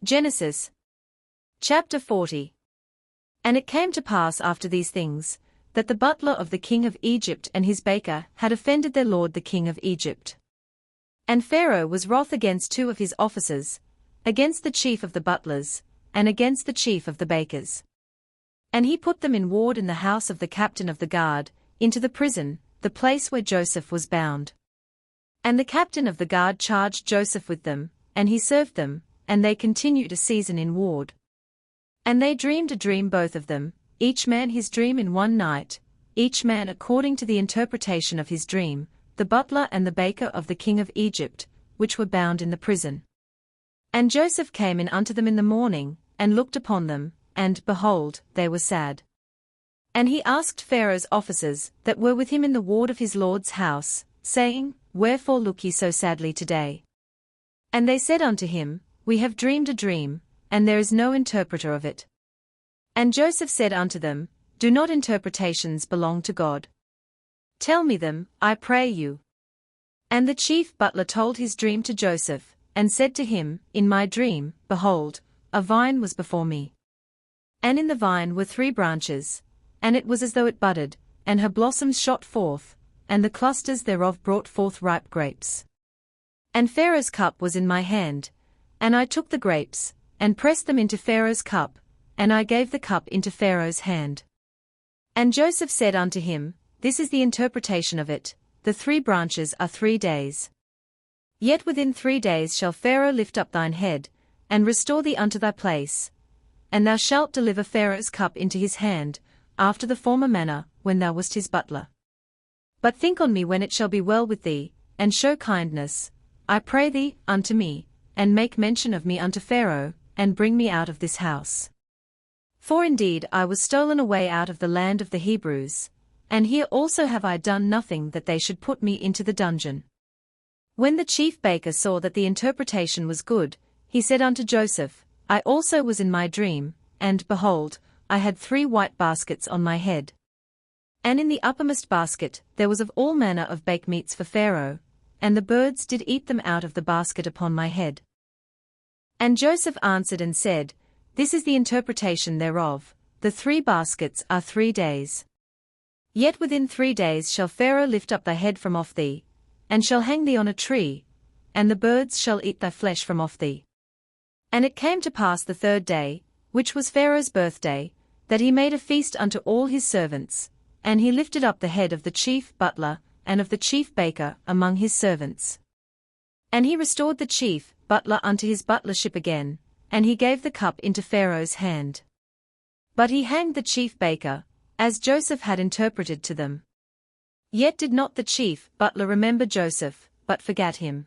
Genesis chapter 40. And it came to pass after these things, that the butler of the king of Egypt and his baker had offended their lord the king of Egypt. And Pharaoh was wroth against two of his officers, against the chief of the butlers, and against the chief of the bakers. And he put them in ward in the house of the captain of the guard, into the prison, the place where Joseph was bound. And the captain of the guard charged Joseph with them, and he served them, and they continued a season in ward. And they dreamed a dream both of them, each man his dream in one night, each man according to the interpretation of his dream, the butler and the baker of the king of Egypt, which were bound in the prison. And Joseph came in unto them in the morning, and looked upon them, and, behold, they were sad. And he asked Pharaoh's officers, that were with him in the ward of his lord's house, saying, Wherefore look ye so sadly today? And they said unto him, We have dreamed a dream, and there is no interpreter of it. And Joseph said unto them, Do not interpretations belong to God? Tell me them, I pray you. And the chief butler told his dream to Joseph, and said to him, In my dream, behold, a vine was before me. And in the vine were 3 branches, and it was as though it budded, and her blossoms shot forth, and the clusters thereof brought forth ripe grapes. And Pharaoh's cup was in my hand, and I took the grapes, and pressed them into Pharaoh's cup, and I gave the cup into Pharaoh's hand. And Joseph said unto him, This is the interpretation of it, the 3 branches are 3 days. Yet within 3 days shall Pharaoh lift up thine head, and restore thee unto thy place, and thou shalt deliver Pharaoh's cup into his hand, after the former manner, when thou wast his butler. But think on me when it shall be well with thee, and show kindness, I pray thee, unto me, and make mention of me unto Pharaoh, and bring me out of this house. For indeed I was stolen away out of the land of the Hebrews, and here also have I done nothing that they should put me into the dungeon. When the chief baker saw that the interpretation was good, he said unto Joseph, I also was in my dream, and, behold, I had 3 white baskets on my head. And in the uppermost basket there was of all manner of baked meats for Pharaoh, and the birds did eat them out of the basket upon my head. And Joseph answered and said, This is the interpretation thereof, the 3 baskets are 3 days. Yet within 3 days shall Pharaoh lift up thy head from off thee, and shall hang thee on a tree, and the birds shall eat thy flesh from off thee. And it came to pass the 3rd day, which was Pharaoh's birthday, that he made a feast unto all his servants, and he lifted up the head of the chief butler, and of the chief baker, among his servants. And he restored the chief butler unto his butlership again, and he gave the cup into Pharaoh's hand. But he hanged the chief baker, as Joseph had interpreted to them. Yet did not the chief butler remember Joseph, but forgat him.